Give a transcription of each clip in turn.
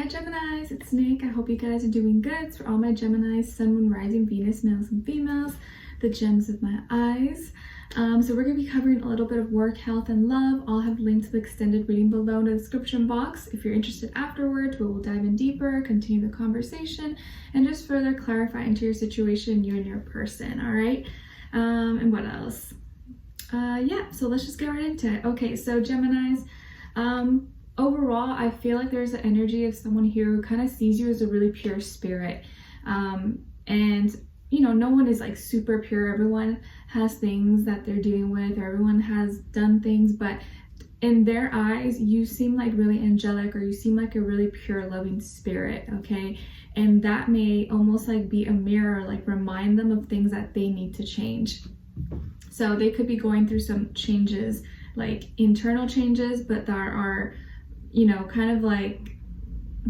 Hi Geminis, it's Nick. I hope you guys are doing good. It's for all my Geminis, Sun, Moon, Rising, Venus, males and females, the gems of my eyes. So we're going to be covering a little bit of work, health, and love. I'll have links to the extended reading below in the description box. If you're interested afterwards, we will dive in deeper, continue the conversation, and just further clarify into your situation, you and your person, all right? And what else? So let's just get right into it. Okay, so Geminis, overall, I feel like there's an energy of someone here who kind of sees you as a really pure spirit. And you know, no one is like super pure. Everyone has things that they're dealing with, or everyone has done things, but in their eyes, you seem like really angelic, or you seem like a really pure, loving spirit, okay? And that may almost like be a mirror, like remind them of things that they need to change. So they could be going through some changes, like internal changes, but that are, you know, kind of like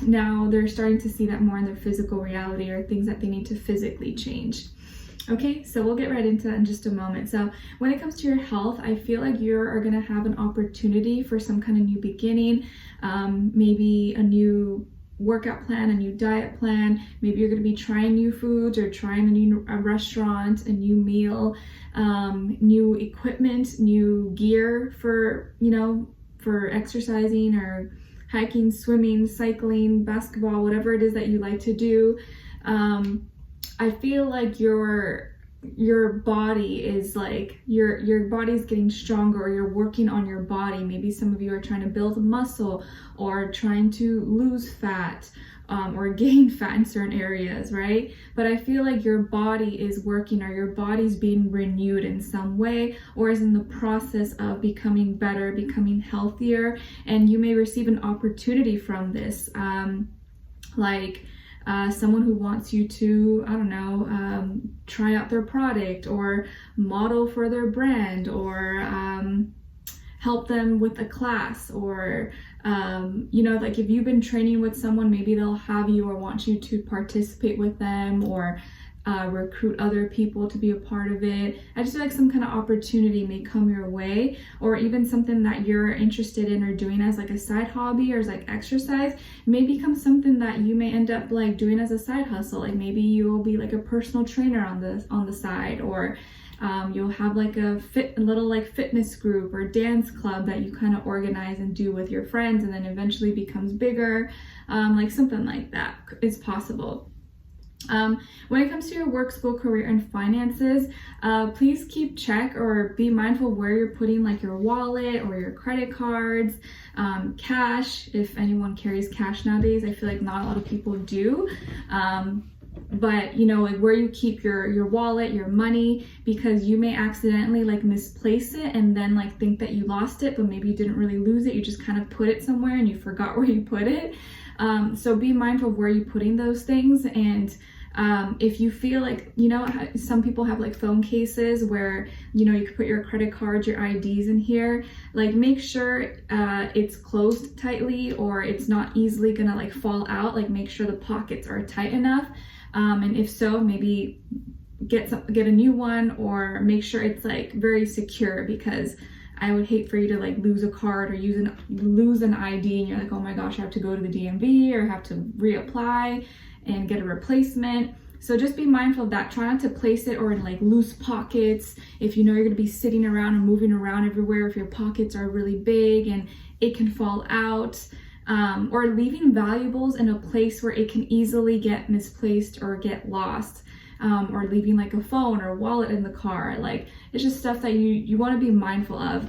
now they're starting to see that more in their physical reality, or things that they need to physically change. Okay, so we'll get right into that in just a moment. So when it comes to your health, I feel like you are going to have an opportunity for some kind of new beginning, maybe a new workout plan, a new diet plan. Maybe you're going to be trying new foods, or trying a restaurant, a new meal, new equipment, new gear for, you know, for exercising or hiking, swimming, cycling, basketball, whatever it is that you like to do. I feel like your body is like, your body's getting stronger, or you're working on your body. Maybe some of you are trying to build muscle, or trying to lose fat, or gain fat in certain areas, right? But I feel like your body is working, or your body's being renewed in some way, or is in the process of becoming better, becoming healthier, and you may receive an opportunity from this, someone who wants you to, I don't know, try out their product, or model for their brand, or help them with a class, or you know, like if you've been training with someone, maybe they'll have you or want you to participate with them, or recruit other people to be a part of it. I just feel like some kind of opportunity may come your way, or even something that you're interested in or doing as like a side hobby, or as like exercise may become something that you may end up like doing as a side hustle. Like maybe you will be like a personal trainer on the side, or you'll have like a little like fitness group or dance club that you kind of organize and do with your friends, and then eventually becomes bigger. Like something like that is possible. When it comes to your work, school, career, and finances, please keep check, or be mindful where you're putting like your wallet or your credit cards, cash, if anyone carries cash nowadays. I feel like not a lot of people do. But you know, like where you keep your wallet, your money, because you may accidentally like misplace it and then like think that you lost it, but maybe you didn't really lose it. You just kind of put it somewhere and you forgot where you put it. So be mindful of where you're putting those things. And if you feel like, you know, some people have like phone cases where, you know, you can put your credit cards, your IDs in here. Like make sure it's closed tightly, or it's not easily gonna like fall out. Like make sure the pockets are tight enough. And if so, maybe get a new one, or make sure it's like very secure, because I would hate for you to like lose a card, or lose an ID, and you're like, oh my gosh, I have to go to the DMV, or have to reapply and get a replacement. So just be mindful of that. Try not to place it or in like loose pockets. If you know you're going to be sitting around and moving around everywhere, if your pockets are really big and it can fall out. Or leaving valuables in a place where it can easily get misplaced or get lost, or leaving like a phone or wallet in the car. Like it's just stuff that you want to be mindful of,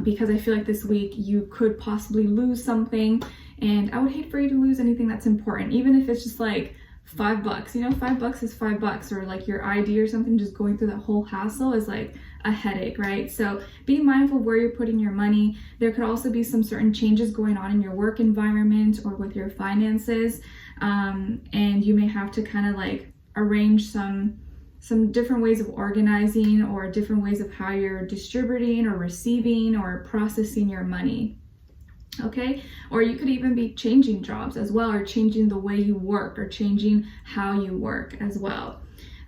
because I feel like this week you could possibly lose something, and I would hate for you to lose anything that's important, even if it's just like $5. You know, $5 is $5, or like your ID or something. Just going through that whole hassle is like a headache, right? So be mindful of where you're putting your money. There could also be some certain changes going on in your work environment or with your finances, and you may have to kind of like arrange some different ways of organizing, or different ways of how you're distributing or receiving or processing your money. Okay, or you could even be changing jobs as well, or changing the way you work, or changing how you work as well.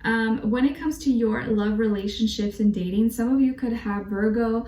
When it comes to your love, relationships, and dating, some of you could have Virgo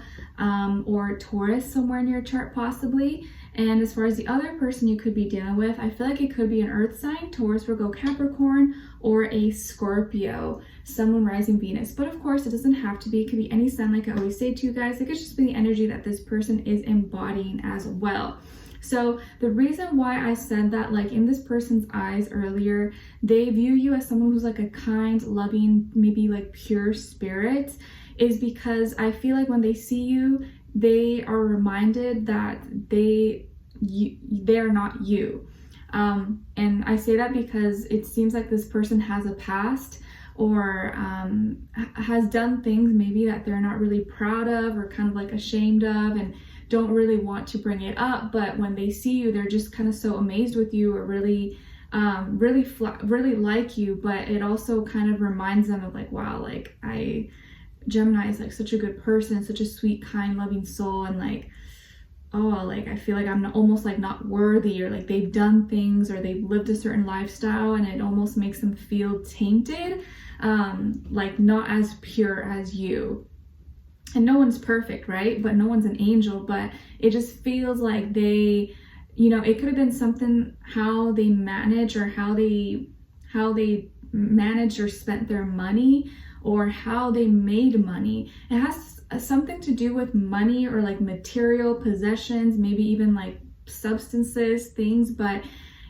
or Taurus somewhere in your chart possibly, And as far as the other person you could be dealing with, I feel like it could be an earth sign, Taurus, Virgo, Capricorn, or a Scorpio, Sun, Moon, Rising, Venus. But of course, it doesn't have to be. It could be any sign, like I always say to you guys. It could just be the energy that this person is embodying as well. So the reason why I said that, like in this person's eyes earlier, they view you as someone who's like a kind, loving, maybe like pure spirit, is because I feel like when they see you, they are reminded that they are not you. And I say that because it seems like this person has a past, or has done things maybe that they're not really proud of, or kind of like ashamed of, and don't really want to bring it up. But when they see you, they're just kind of so amazed with you, or really really like you. But it also kind of reminds them of like, wow, like Gemini is like such a good person, such a sweet, kind, loving soul, and like, oh, like I feel like I'm almost like not worthy, or like they've done things, or they've lived a certain lifestyle, and it almost makes them feel tainted, like not as pure as you. And no one's perfect, right? But no one's an angel. But it just feels like they, you know, it could have been something how they manage, or how they managed or spent their money, or how they made money. It has something to do with money, or like material possessions, maybe even like substances, things. But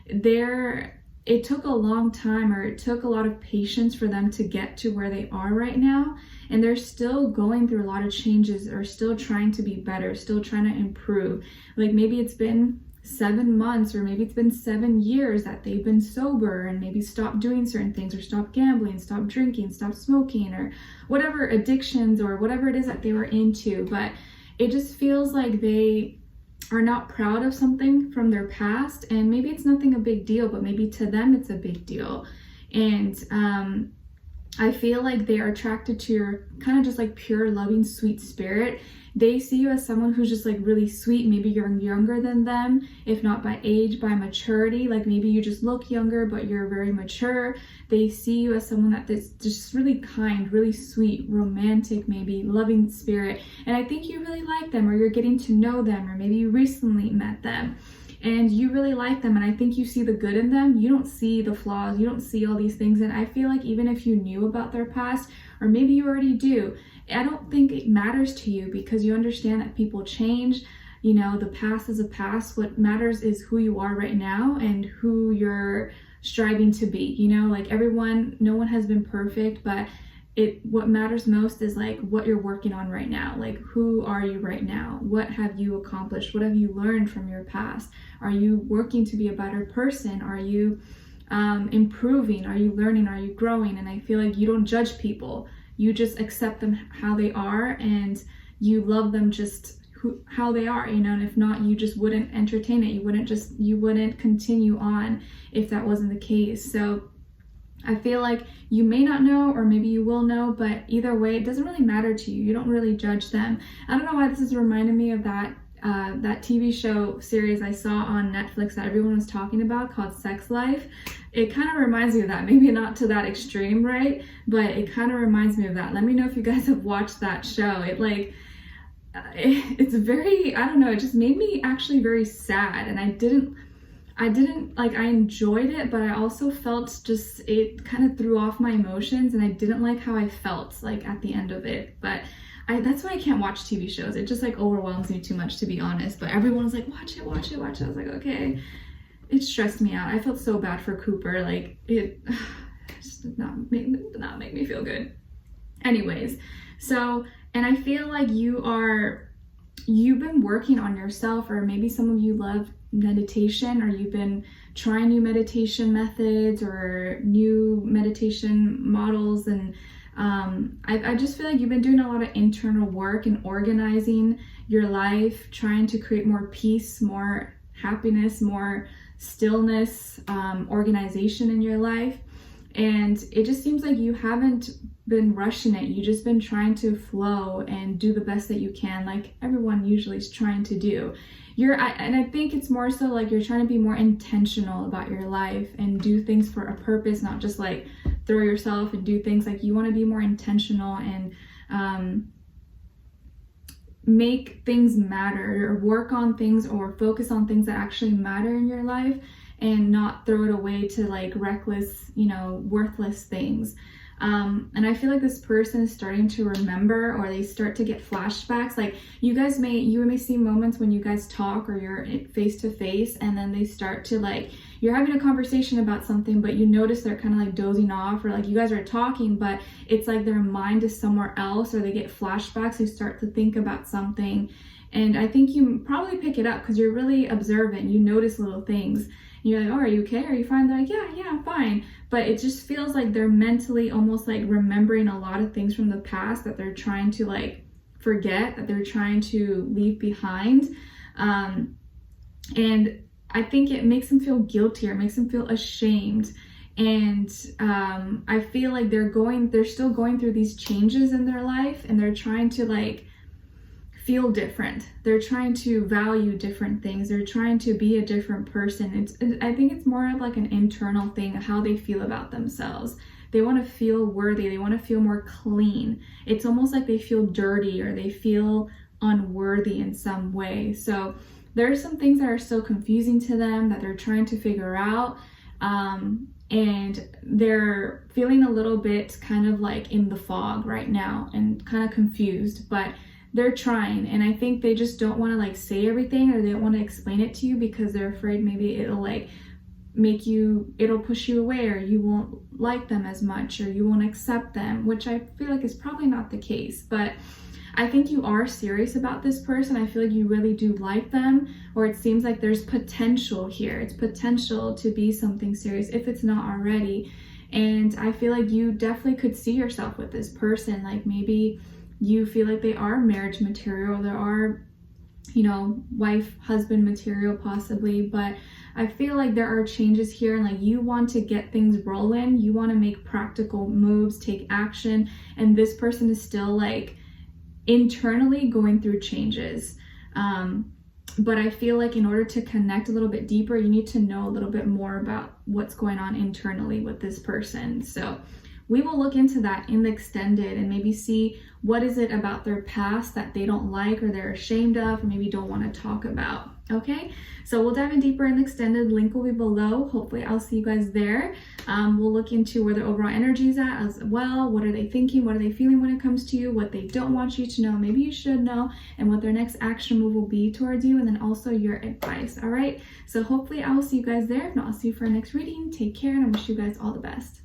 it took a long time, or it took a lot of patience for them to get to where they are right now. And they're still going through a lot of changes, or still trying to be better, still trying to improve. Like maybe it's been 7 months, or maybe it's been 7 years that they've been sober, and maybe stopped doing certain things, or stopped gambling, stopped drinking, stopped smoking, or whatever addictions, or whatever it is that they were into. But it just feels like they are not proud of something from their past, and maybe it's nothing a big deal, but maybe to them it's a big deal. And I feel like they are attracted to your kind of just like pure, loving, sweet spirit. They see you as someone who's just like really sweet. Maybe you're younger than them, if not by age, by maturity. Like maybe you just look younger, but you're very mature. They see you as someone that's just really kind, really sweet, romantic, maybe loving spirit. And I think you really like them, or you're getting to know them, or maybe you recently met them and you really like them. And I think you see the good in them. You don't see the flaws. You don't see all these things. And I feel like even if you knew about their past, or maybe you already do, I don't think it matters to you, because you understand that people change. You know, the past is a past. What matters is who you are right now, and who you're striving to be. You know, like everyone, no one has been perfect, but what matters most is like what you're working on right now. Like, who are you right now? What have you accomplished? What have you learned from your past? Are you working to be a better person? Are you improving? Are you learning? Are you growing? And I feel like you don't judge people. You just accept them how they are, and you love them just how they are, you know. And if not, you just wouldn't entertain it. You wouldn't continue on if that wasn't the case. So I feel like you may not know, or maybe you will know, but either way, it doesn't really matter to you. You don't really judge them. I don't know why this is reminding me of that TV show series I saw on Netflix that everyone was talking about, called Sex Life. It kind of reminds me of that. Maybe not to that extreme, right? But it kind of reminds me of that. Let me know if you guys have watched that show. It's very, I don't know, it just made me actually very sad. And I didn't like, I enjoyed it, but I also felt just, it kind of threw off my emotions, and I didn't like how I felt like at the end of it. But that's why I can't watch TV shows. It just like overwhelms me too much, to be honest. But everyone's like, watch it. I was like, okay. It stressed me out. I felt so bad for Cooper. Like, it just did not make me feel good. Anyways, so, and I feel like you've been working on yourself, or maybe some of you love meditation, or you've been trying new meditation methods or new meditation models. And I just feel like you've been doing a lot of internal work and organizing your life, trying to create more peace, more happiness, more stillness, organization in your life. And it just seems like you haven't been rushing it. You've just been trying to flow and do the best that you can, like everyone usually is trying to do. And I think it's more so like you're trying to be more intentional about your life and do things for a purpose, not just like throw yourself and do things. Like, you want to be more intentional and make things matter, or work on things, or focus on things that actually matter in your life, and not throw it away to like reckless, worthless things. And I feel like this person is starting to remember, or they start to get flashbacks. Like you may see moments when you guys talk, or you're face to face, and then they start to like, you're having a conversation about something, but you notice they're kind of like dozing off, or like you guys are talking, but it's like their mind is somewhere else, or they get flashbacks, they start to think about something. And I think you probably pick it up because you're really observant. You notice little things. You're like, oh, are you okay? Are you fine? They're like, yeah, I'm fine. But it just feels like they're mentally almost like remembering a lot of things from the past that they're trying to like forget, that they're trying to leave behind. And I think it makes them feel guilty, or it makes them feel ashamed. And I feel like they're still going through these changes in their life, and they're trying to like feel different. They're trying to value different things. They're trying to be a different person. I think it's more of like an internal thing, how they feel about themselves. They want to feel worthy. They want to feel more clean. It's almost like they feel dirty, or they feel unworthy in some way. So there are some things that are still confusing to them that they're trying to figure out. And they're feeling a little bit kind of like in the fog right now, and kind of confused, but they're trying. And I think they just don't want to like say everything, or they don't want to explain it to you, because they're afraid maybe it'll like it'll push you away, or you won't like them as much, or you won't accept them, which I feel like is probably not the case. But I think you are serious about this person. I feel like you really do like them, or it seems like there's potential here. It's potential to be something serious if it's not already. And I feel like you definitely could see yourself with this person. Like maybe you feel like they are marriage material, there are, wife, husband material possibly, but I feel like there are changes here, and like you want to get things rolling, you want to make practical moves, take action, and this person is still like internally going through changes. But I feel like in order to connect a little bit deeper, you need to know a little bit more about what's going on internally with this person. So we will look into that in the extended, and maybe see what is it about their past that they don't like, or they're ashamed of, or maybe don't want to talk about. Okay, so we'll dive in deeper in the extended. Link will be below. Hopefully I'll see you guys there. We'll look into where their overall energy is at as well. What are they thinking? What are they feeling when it comes to you? What they don't want you to know, maybe you should know, and what their next action move will be towards you, and then also your advice. All right, so hopefully I will see you guys there. If not, I'll see you for our next reading. Take care, and I wish you guys all the best.